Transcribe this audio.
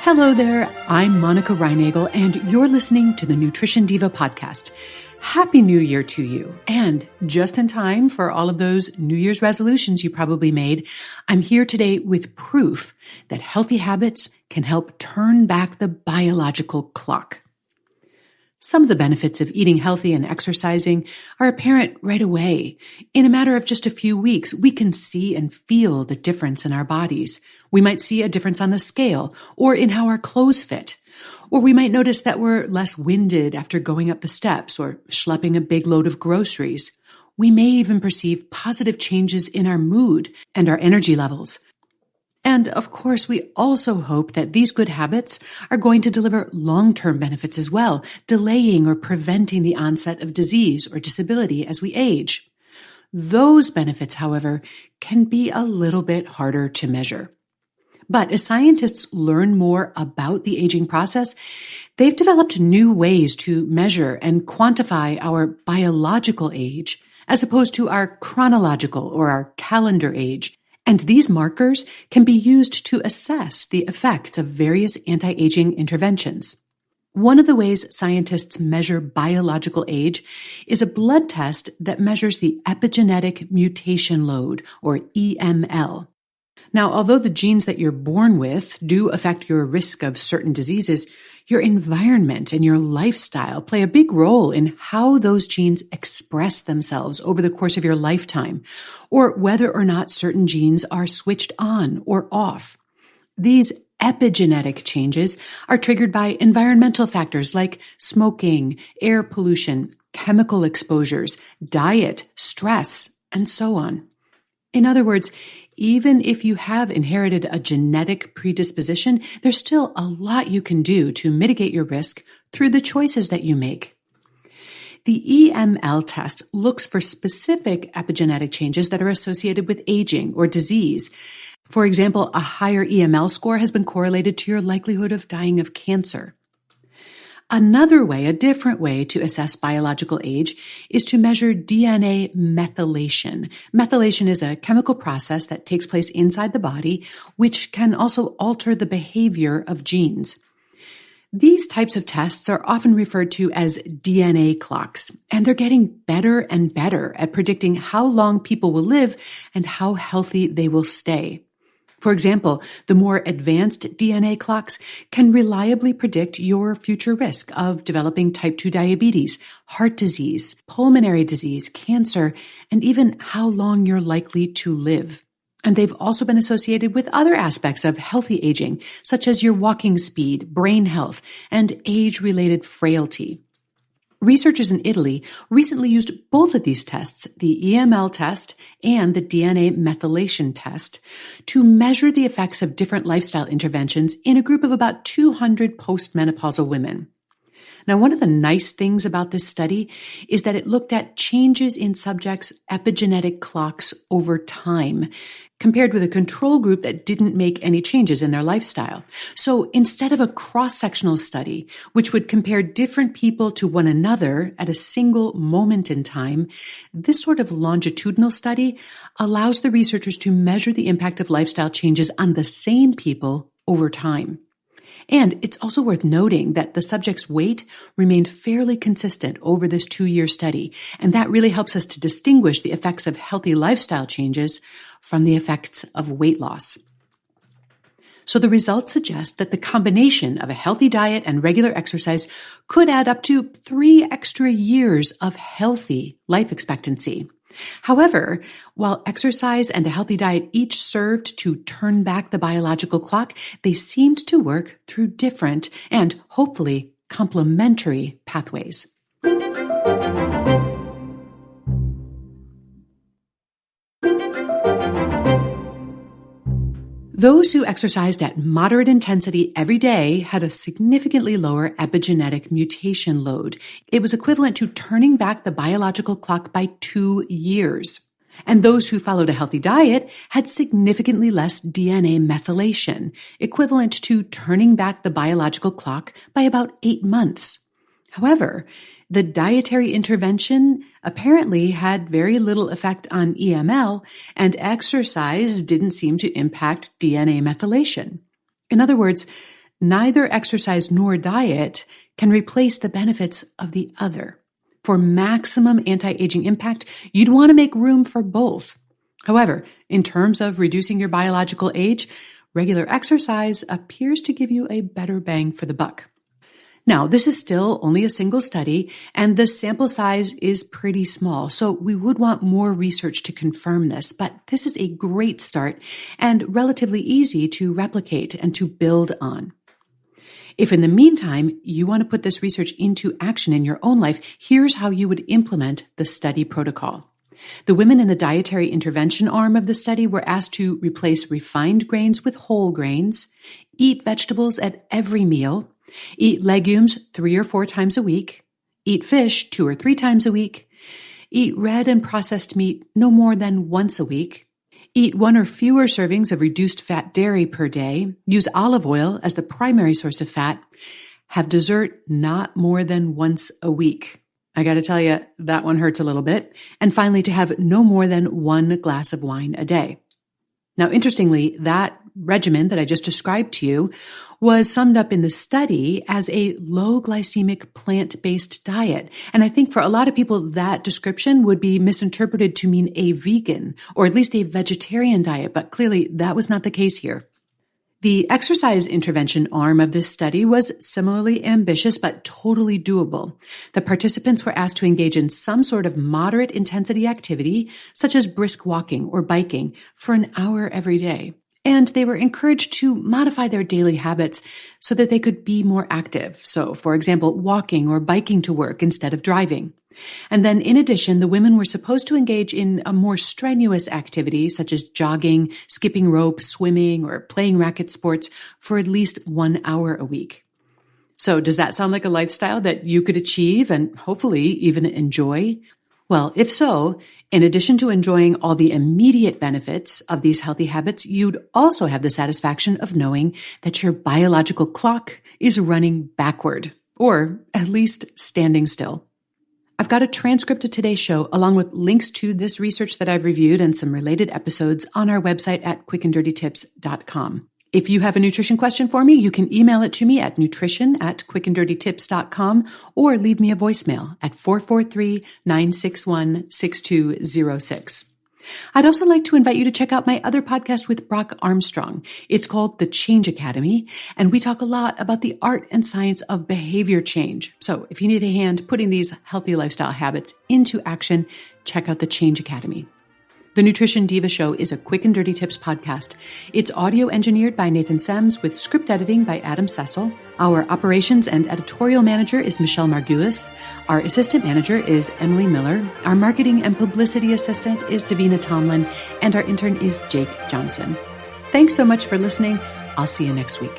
Hello there, I'm Monica Reinagel, and you're listening to the Nutrition Diva podcast. Happy New Year to you. And just in time for all of those New Year's resolutions you probably made, I'm here today with proof that healthy habits can help turn back the biological clock. Some of the benefits of eating healthy and exercising are apparent right away. In a matter of just a few weeks, we can see and feel the difference in our bodies. We might see a difference on the scale or in how our clothes fit. Or we might notice that we're less winded after going up the steps or schlepping a big load of groceries. We may even perceive positive changes in our mood and our energy levels. And of course, we also hope that these good habits are going to deliver long-term benefits as well, delaying or preventing the onset of disease or disability as we age. Those benefits, however, can be a little bit harder to measure. But as scientists learn more about the aging process, they've developed new ways to measure and quantify our biological age as opposed to our chronological or our calendar age. And these markers can be used to assess the effects of various anti-aging interventions. One of the ways scientists measure biological age is a blood test that measures the epigenetic mutation load, or EML. Now, although the genes that you're born with do affect your risk of certain diseases, your environment and your lifestyle play a big role in how those genes express themselves over the course of your lifetime, or whether or not certain genes are switched on or off. These epigenetic changes are triggered by environmental factors like smoking, air pollution, chemical exposures, diet, stress, and so on. In other words, even if you have inherited a genetic predisposition, there's still a lot you can do to mitigate your risk through the choices that you make. The EML test looks for specific epigenetic changes that are associated with aging or disease. For example, a higher EML score has been correlated to your likelihood of dying of cancer. Another way, a different way to assess biological age is to measure DNA methylation. Methylation is a chemical process that takes place inside the body, which can also alter the behavior of genes. These types of tests are often referred to as DNA clocks, and they're getting better and better at predicting how long people will live and how healthy they will stay. For example, the more advanced DNA clocks can reliably predict your future risk of developing type 2 diabetes, heart disease, pulmonary disease, cancer, and even how long you're likely to live. And they've also been associated with other aspects of healthy aging, such as your walking speed, brain health, and age-related frailty. Researchers in Italy recently used both of these tests, the EML test and the DNA methylation test, to measure the effects of different lifestyle interventions in a group of about 200 postmenopausal women. Now, one of the nice things about this study is that it looked at changes in subjects' epigenetic clocks over time, compared with a control group that didn't make any changes in their lifestyle. So instead of a cross-sectional study, which would compare different people to one another at a single moment in time, this sort of longitudinal study allows the researchers to measure the impact of lifestyle changes on the same people over time. And it's also worth noting that the subject's weight remained fairly consistent over this 2-year study, and that really helps us to distinguish the effects of healthy lifestyle changes from the effects of weight loss. So the results suggest that the combination of a healthy diet and regular exercise could add up to 3 extra years of healthy life expectancy. However, while exercise and a healthy diet each served to turn back the biological clock, they seemed to work through different and hopefully complementary pathways. Those who exercised at moderate intensity every day had a significantly lower epigenetic mutation load. It was equivalent to turning back the biological clock by 2 years. And those who followed a healthy diet had significantly less DNA methylation, equivalent to turning back the biological clock by about 8 months. However, the dietary intervention apparently had very little effect on EML, and exercise didn't seem to impact DNA methylation. In other words, neither exercise nor diet can replace the benefits of the other. For maximum anti-aging impact, you'd want to make room for both. However, in terms of reducing your biological age, regular exercise appears to give you a better bang for the buck. Now, this is still only a single study, and the sample size is pretty small, so we would want more research to confirm this, but this is a great start and relatively easy to replicate and to build on. If in the meantime you want to put this research into action in your own life, here's how you would implement the study protocol. The women in the dietary intervention arm of the study were asked to replace refined grains with whole grains, eat vegetables at every meal, eat legumes 3 or 4 times a week, eat fish 2 or 3 times a week, eat red and processed meat no more than once a week, eat 1 or fewer servings of reduced fat dairy per day, use olive oil as the primary source of fat, have dessert not more than once a week. I got to tell you, that one hurts a little bit. And finally, to have no more than 1 glass of wine a day. Now, interestingly, that regimen that I just described to you was summed up in the study as a low glycemic plant-based diet. And I think for a lot of people, that description would be misinterpreted to mean a vegan or at least a vegetarian diet, but clearly that was not the case here. The exercise intervention arm of this study was similarly ambitious but totally doable. The participants were asked to engage in some sort of moderate intensity activity, such as brisk walking or biking, for an hour every day. And they were encouraged to modify their daily habits so that they could be more active. So, for example, walking or biking to work instead of driving. And then in addition, the women were supposed to engage in a more strenuous activity such as jogging, skipping rope, swimming, or playing racket sports for at least 1 hour a week. So does that sound like a lifestyle that you could achieve and hopefully even enjoy? Well, if so, in addition to enjoying all the immediate benefits of these healthy habits, you'd also have the satisfaction of knowing that your biological clock is running backward, or at least standing still. I've got a transcript of today's show along with links to this research that I've reviewed and some related episodes on our website at quickanddirtytips.com. If you have a nutrition question for me, you can email it to me at nutrition@quickanddirtytips.com or leave me a voicemail at 443-961-6206. I'd also like to invite you to check out my other podcast with Brock Armstrong. It's called The Change Academy, and we talk a lot about the art and science of behavior change. So if you need a hand putting these healthy lifestyle habits into action, check out The Change Academy. The Nutrition Diva Show is a Quick and Dirty Tips podcast. It's audio engineered by Nathan Sems with script editing by Adam Cecil. Our operations and editorial manager is Michelle Margulis. Our assistant manager is Emily Miller. Our marketing and publicity assistant is Davina Tomlin. And our intern is Jake Johnson. Thanks so much for listening. I'll see you next week.